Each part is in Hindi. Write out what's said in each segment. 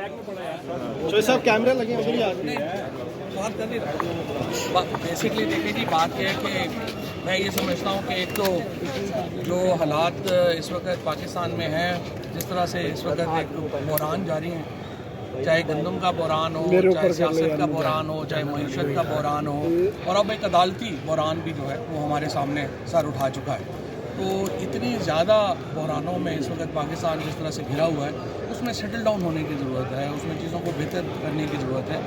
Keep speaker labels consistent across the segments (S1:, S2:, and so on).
S1: तो सब कैमरे लगे हैं
S2: बात कर नहीं रहा। बेसिकली देखिए जी, बात यह है कि मैं ये समझता हूँ कि एक तो जो हालात इस वक्त पाकिस्तान में हैं, जिस तरह से इस वक्त एक बहरान जारी है, चाहे गंदम का बहरान हो, चाहे सियासत का बहरान हो, चाहे मईशत का बहरान हो, और अब एक अदालती बहरान भी जो है वो हमारे सामने सर उठा चुका है। तो इतनी ज़्यादा बहरानों में इस वक्त पाकिस्तान जिस तरह से घिरा हुआ है, उसमें सेटल डाउन होने की ज़रूरत है, उसमें चीज़ों को बेहतर करने की ज़रूरत है।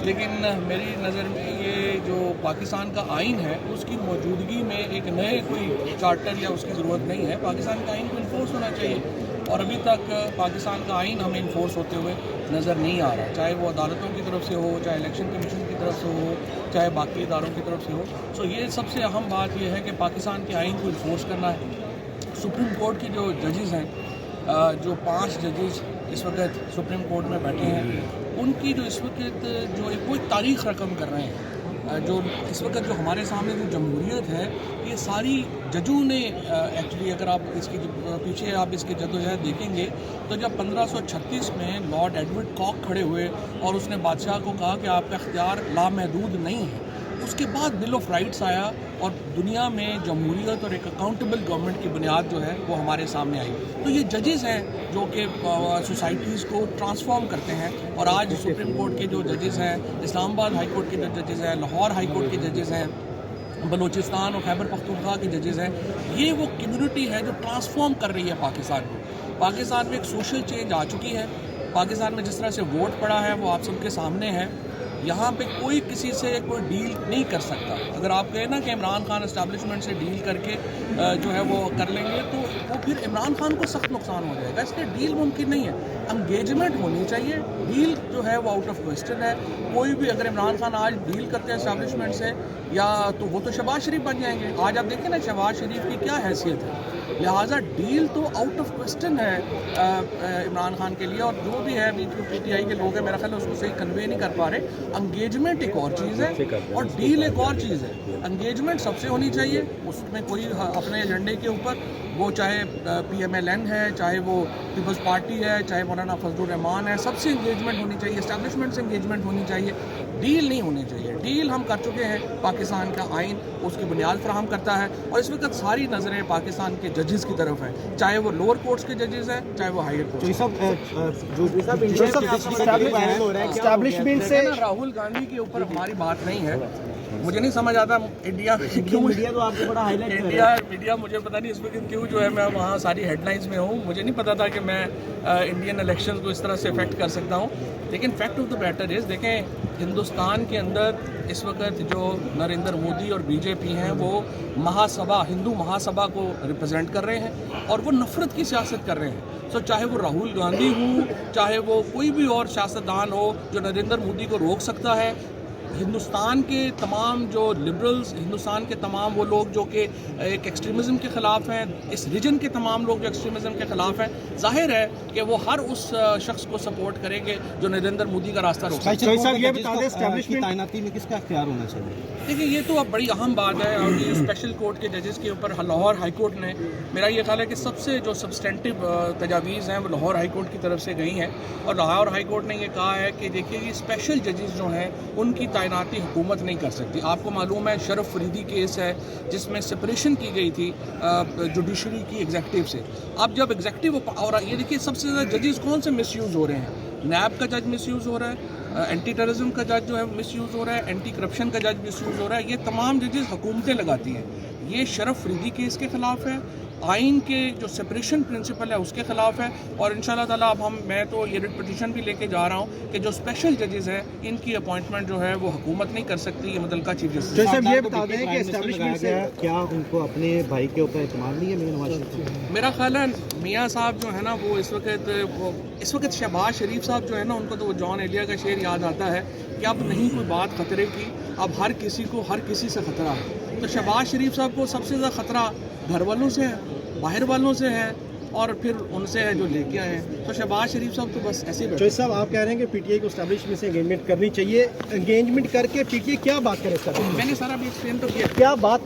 S2: लेकिन मेरी नज़र में ये जो पाकिस्तान का आइन है, उसकी मौजूदगी में एक नए कोई चार्टर या उसकी ज़रूरत नहीं है। पाकिस्तान का आइन को इन्फोर्स होना चाहिए, और अभी तक पाकिस्तान का आइन हमें इन्फोर्स होते हुए नज़र नहीं आ रहा, चाहे वो अदालतों की तरफ से हो, चाहे इलेक्शन कमीशन की तरफ से हो, चाहे बाकी इदारों की तरफ से हो। सो ये सबसे अहम बात यह है कि पाकिस्तान के आइन को इन्फोर्स करना है। सुप्रीम कोर्ट की जो जजेस हैं, जो 5 जजेस इस वक्त सुप्रीम कोर्ट में बैठे हैं, उनकी जो इस वक्त जो एक कोई तारीख़ रकम कर रहे हैं, जो इस वक्त जो हमारे सामने जो जमहूरियत है, ये सारी जजों ने एक्चुअली अगर आप इसके पीछे आप इसके जदोजहद देखेंगे, तो जब 1536 में लॉर्ड एडवर्ड कॉक खड़े हुए और उसने बादशाह को कहा कि आपका इख्तियार लामहदूद नहीं है, उसके बाद बिल ऑफ राइट्स आया और दुनिया में जमहूरियत और एक अकाउंटेबल गवर्नमेंट की बुनियाद जो है वो हमारे सामने आई। तो ये जजेस हैं जो कि सोसाइटीज़ को ट्रांसफॉर्म करते हैं, और आज सुप्रीम कोर्ट के जो जजेस हैं, इस्लामाबाद हाई कोर्ट के जो जजेस हैं, लाहौर हाई कोर्ट के जजेस हैं, बलूचिस्तान और खैबर पख्तूनख्वा के जजेस हैं, ये वो कम्युनिटी है जो ट्रांसफॉर्म कर रही है पाकिस्तान को। पाकिस्तान में एक सोशल चेंज आ चुकी है। पाकिस्तान में जिस तरह से वोट पड़ा है वो आप सबके सामने है। यहाँ पे कोई किसी से कोई डील नहीं कर सकता। अगर आप कहें ना कि इमरान खान एस्टैब्लिशमेंट से डील करके जो है वो कर लेंगे, तो वो फिर इमरान खान को सख्त नुकसान हो जाएगा। इसलिए डील मुमकिन नहीं है, एंगेजमेंट होनी चाहिए। डील जो है वो आउट ऑफ क्वेश्चन है। कोई भी अगर इमरान खान आज डील करते हैं एस्टैब्लिशमेंट से, या तो वो तो शहबाज शरीफ बन जाएंगे। आज आप देखें ना शहबाज शरीफ की क्या हैसियत है, लिहाजा डील तो आउट ऑफ क्वेश्चन है इमरान खान के लिए। और जो भी है अभी जो PTI के लोग हैं, मेरा ख्याल है उसको सही कन्वे नहीं कर पा रहे। एंगेजमेंट एक और चीज़ है और डील एक और चीज़ है। एंगेजमेंट सबसे होनी चाहिए, उसमें कोई अपने एजेंडे के ऊपर, वो चाहे PMLN है, चाहे वो पीपल्स पार्टी है, चाहे मौलाना फजलुर रहमान है, सबसे इंगेजमेंट होनी चाहिए, एस्टैब्लिशमेंट से इंगेजमेंट होनी चाहिए, डील नहीं होनी चाहिए। डील हम कर चुके हैं, पाकिस्तान का आइन उसकी बुनियाद फराहम करता है, और इस वक्त सारी नज़रें पाकिस्तान के जजेस की तरफ हैं, चाहे वो लोअर कोर्ट्स के जजेस हैं, चाहे वो हायर कोर्ट। एस्टैब्लिशमेंट से राहुल गांधी के ऊपर हमारी बात नहीं है। मुझे नहीं समझ आता इंडिया क्यों, मीडिया तो आपको बड़ा हाईलाइट मीडिया मुझे पता नहीं इसमें क्यों जो है मैं वहाँ सारी हेडलाइंस में हूँ। मुझे नहीं पता था कि मैं इंडियन इलेक्शंस को इस तरह से इफेक्ट कर सकता हूँ। लेकिन fact of the matter is, देखें हिंदुस्तान के अंदर इस वक्त जो नरेंद्र मोदी और BJP हैं, वो महासभा, हिंदू महासभा को रिप्रेजेंट कर रहे हैं, और वो नफरत की सियासत कर रहे हैं। सो चाहे वो राहुल गांधी हो, चाहे वो कोई भी और सियासतदान हो जो नरेंद्र मोदी को रोक सकता है, हिंदुस्तान के तमाम जो लिबरल्स, हिंदुस्तान के तमाम वो लोग जो कि एक एक्सट्रीमिज़म के ख़िलाफ़ हैं, इस रीजन के तमाम लोग जो एक्सट्रीमिज़म के ख़िलाफ़ हैं, जाहिर है कि वो हर उस शख्स को सपोर्ट करेंगे जो नरेंद्र मोदी का रास्ता रोक सकता है।
S1: ये बता दें एस्टैब्लिशमेंट तैनाती में किसका इख्तियार होना चाहिए?
S2: देखिए ये तो अब बड़ी अहम बात है, और ये स्पेशल कोर्ट के जजेस के ऊपर लाहौर हाई कोर्ट ने, मेरा ये ख्याल है कि सबसे जो सब्सटेंटिव तजावीज़ हैं वो लाहौर हाई कोर्ट की तरफ से गई हैं, और लाहौर हाई कोर्ट ने ये कहा है कि देखिए ये स्पेशल जजेस जो हैं उनकी तैनाती हुकूमत नहीं कर सकती। आपको मालूम है शरफ फरीदी केस है जिसमें सेपरेशन की गई थी जुडिशरी की एग्जेक्टिव से। अब जब एग्जेक्टिव, और ये देखिए सबसे ज़्यादा जजेस कौन से मिसयूज़ हो रहे हैं, नैब का जज मिसयूज़ हो रहा है, एंटी टेररिज्म का जज जो है मिसयूज़ हो रहा है, एंटी करप्शन का जज मिसयूज़ हो रहा है। ये तमाम जजेस हुकूमतें लगाती हैं। ये शरफ फरीदी केस के ख़िलाफ़ है, आइन के जो सेपरेशन प्रिंसिपल है उसके ख़िलाफ़ है, और इंशाल्लाह ताला अब मैं तो ये रिट पिटीशन भी लेके जा रहा हूँ कि जो स्पेशल जजेस हैं इनकी अपॉइंटमेंट जो है वो हुकूमत नहीं कर सकती, ये मुतल्लका चीफ जस्टिस।
S1: साहब ये बता दें कि एस्टैब्लिशमेंट से क्या उनको अपने भाई के ऊपर इत्मीनान नहीं है मियां नवाज शरीफ?
S2: मेरा ख्याल है मियाँ साहब जो है ना वो इस वक्त शहबाज शरीफ साहब जो है ना, उनको तो वो जॉन एलिया का शेर याद आता है कि अब नहीं कोई बात खतरे की, अब हर किसी को हर किसी से खतरा है। तो शहबाज शरीफ साहब को सबसे ज़्यादा खतरा घर वालों से है, बाहर वालों से है, और फिर उनसे है जो लेके आए हैं। तो शहबाज शरीफ साहब तो बस ऐसे ही।
S1: साहब आप कह रहे हैं कि PTI को एस्टैब्लिशमेंट से एंगेजमेंट करनी चाहिए, एंगेजमेंट करके PTI क्या बात करे इसका?
S2: मैंने सारा भी एक्सप्लेन तो किया,
S1: क्या बात